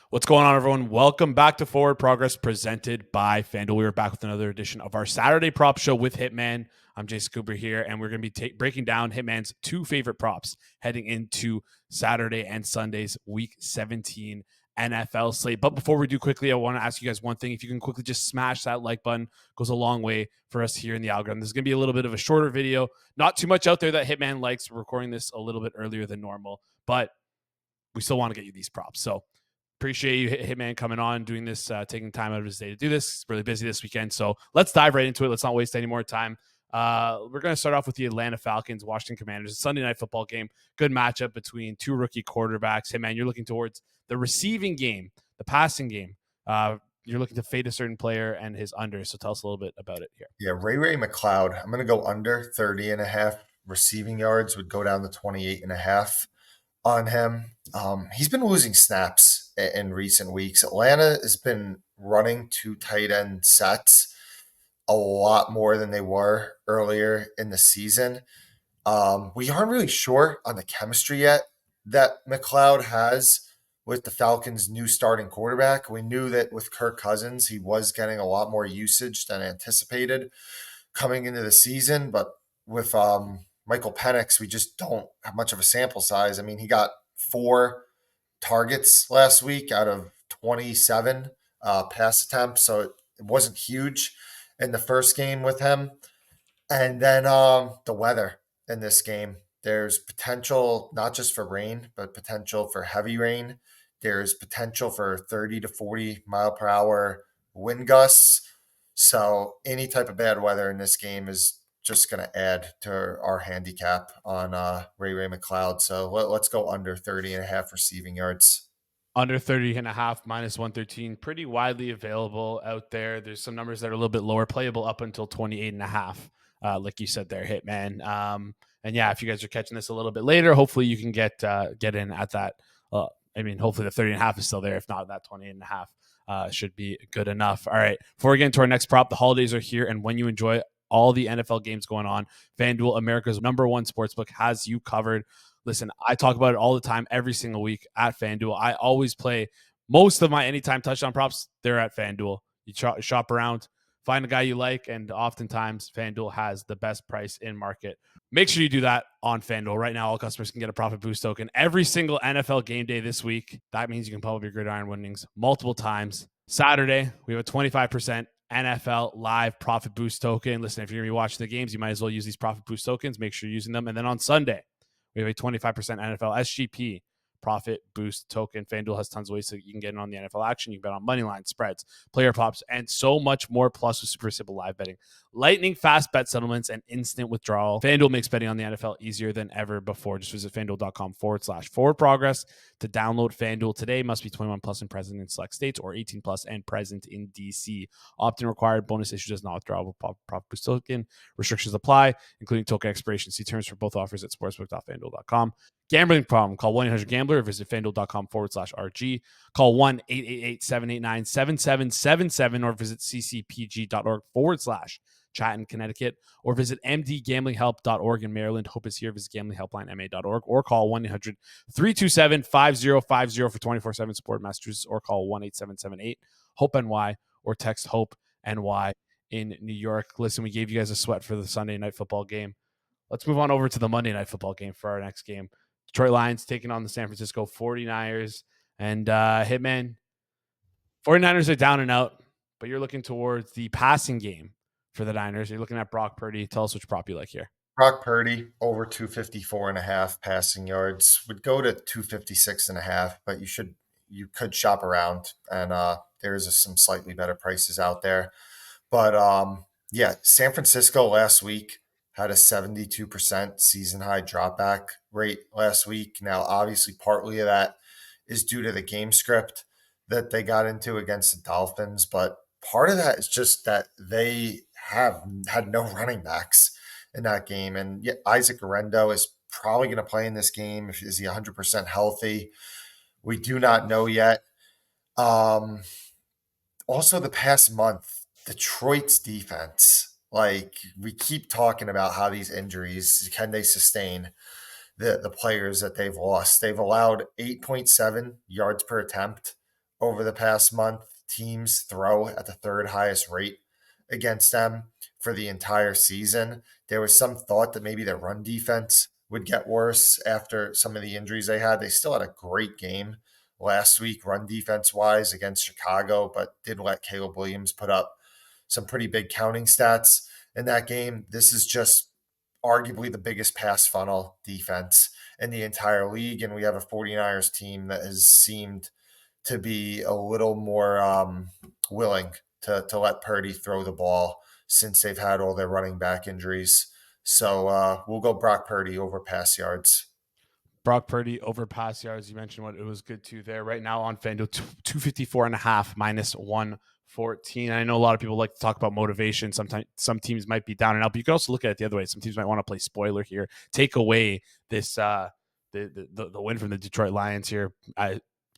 What's going on, everyone? Welcome back to Forward Progress presented by Fanduel. We are back with another edition of our Saturday prop show with Hitman. I'm Jason Cooper here, and we're going to be breaking down Hitman's two favorite props heading into Saturday and Sunday's Week 17 NFL slate. But before we do quickly, I want to ask you guys one thing. If you can quickly just smash that like button, it goes a long way for us here in the algorithm. This is going to be a little bit of a shorter video. Not too much out there that Hitman likes. We're recording this a little bit earlier than normal, but we still want to get you these props. So appreciate you, Hitman, coming on, doing this, taking time out of his day to do this. He's really busy this weekend. So let's dive right into it. Let's not waste any more time. We're going to start off with the Atlanta Falcons, Washington Commanders. It's a Sunday night football game. Good matchup between two rookie quarterbacks. Hitman, you're looking towards the receiving game, the passing game. You're looking to fade a certain player and his under. So tell us a little bit about it here. Yeah, Ray McLeod. I'm going to go under 30.5 receiving yards, would go down to 28.5 on him. He's been losing snaps in recent weeks. Atlanta has been running two tight end sets a lot more than they were earlier in the season. We aren't really sure on the chemistry yet that McLeod has with the Falcons' new starting quarterback. We knew that with Kirk Cousins, he was getting a lot more usage than anticipated coming into the season. But with Michael Penix, we just don't have much of a sample size. I mean, he got 4 targets last week out of 27 pass attempts, so it wasn't huge in the first game with him. And then the weather in this game. There's potential not just for rain, but potential for heavy rain. There's potential for 30 to 40 mile per hour wind gusts. So any type of bad weather in this game is just going to add to our handicap on Ray McLeod. So let's go under 30.5 receiving yards. Under 30.5, minus 113, pretty widely available out there. There's some numbers that are a little bit lower, playable up until 28.5, like you said there, Hitman. And yeah, if you guys are catching this a little bit later, hopefully you can get in at that. Hopefully the 30.5 is still there. If not, that 28.5 should be good enough. All right, before we get into our next prop, the holidays are here, and when you enjoy all the NFL games going on, FanDuel, America's #1 sportsbook, has you covered. Listen, I talk about it all the time, every single week at FanDuel. I always play most of my anytime touchdown props. They're at FanDuel. You shop around, find a guy you like, and oftentimes FanDuel has the best price in market. Make sure you do that on FanDuel. Right now, all customers can get a profit boost token every single NFL game day this week. That means you can pull up your gridiron winnings multiple times. Saturday, we have a 25% NFL live profit boost token. Listen, if you're going to be watching the games, you might as well use these profit boost tokens. Make sure you're using them. And then on Sunday, we have a 25% NFL SGP profit boost token. FanDuel has tons of ways so you can get in on the NFL action. You can bet on money line, spreads, player props, and so much more. Plus, with super simple live betting, lightning fast bet settlements, and instant withdrawal. FanDuel makes betting on the NFL easier than ever before. Just visit FanDuel.com/forward progress to download FanDuel today. Must be 21 plus and present in select states, or 18 plus and present in DC. Opt-in required. Bonus issued as not withdrawable profit boost token. Restrictions apply, including token expiration. See terms for both offers at sportsbook.fanduel.com. Gambling problem? Call 1-800-GAMBLER or visit FanDuel.com/RG. Call 1-888-789-7777 or visit ccpg.org/chat in Connecticut, or visit mdgamblinghelp.org in Maryland. Hope is here. Visit gamblinghelplinema.org or call 1-800-327-5050 for 24/7 support in Massachusetts, or call 1-8778-HOPE-NY or text HOPE-NY in New York. Listen, we gave you guys a sweat for the Sunday night football game. Let's move on over to the Monday night football game for our next game. Detroit Lions taking on the San Francisco 49ers. And Hitman, 49ers are down and out, but you're looking towards the passing game for the Niners. You're looking at Brock Purdy. Tell us which prop you like here. Brock Purdy over 254.5 passing yards, would go to 256.5, but you could shop around, and there's some slightly better prices out there. But yeah, San Francisco last week had a 72% season high dropback rate last week. Now, obviously, partly of that is due to the game script that they got into against the Dolphins, but part of that is just that they have had no running backs in that game. And yet Isaac Orendo is probably going to play in this game. Is he 100% healthy? We do not know yet. Also, the past month, Detroit's defense, like, we keep talking about how these injuries, can they sustain the players that they've lost? They've allowed 8.7 yards per attempt over the past month, teams throw at the third highest rate against them for the entire season. There was some thought that maybe their run defense would get worse after some of the injuries they had. They still had a great game last week, run defense wise, against Chicago, but did let Caleb Williams put up some pretty big counting stats in that game. This is just arguably the biggest pass funnel defense in the entire league. And we have a 49ers team that has seemed to be a little more willing to let Purdy throw the ball since they've had all their running back injuries. So we'll go Brock Purdy over pass yards. Brock Purdy over pass yards. You mentioned what it was good to there. Right now on Fanduel, 254.5 minus 114. I know a lot of people like to talk about motivation. Sometimes some teams might be down and out, but you can also look at it the other way. Some teams might want to play spoiler here, take away this the win from the Detroit Lions here.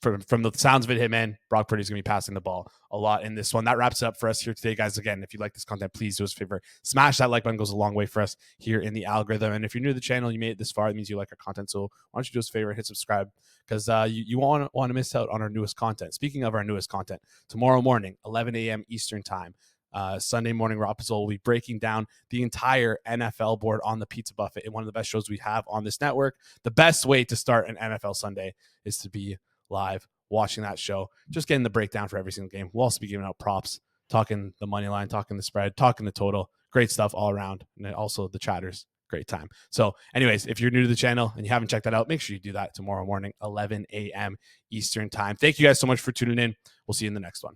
From the sounds of it, Hitman, Brock Purdy's going to be passing the ball a lot in this one. That wraps it up for us here today, guys. Again, if you like this content, please do us a favor. Smash that like button. Goes a long way for us here in the algorithm. And if you're new to the channel, you made it this far, it means you like our content. So why don't you do us a favor and hit subscribe, because you won't want to miss out on our newest content. Speaking of our newest content, tomorrow morning, 11 a.m. Eastern time, Sunday morning, Rob Pizzol will be breaking down the entire NFL board on the Pizza Buffet in one of the best shows we have on this network. The best way to start an NFL Sunday is to be live watching that show, just getting the breakdown for every single game. We'll also be giving out props, talking the money line, talking the spread, talking the total. Great stuff all around. And then also the chatters. Great time. So anyways, if you're new to the channel and you haven't checked that out, make sure you do that tomorrow morning, 11 a.m. Eastern time. Thank you guys so much for tuning in. We'll see you in the next one.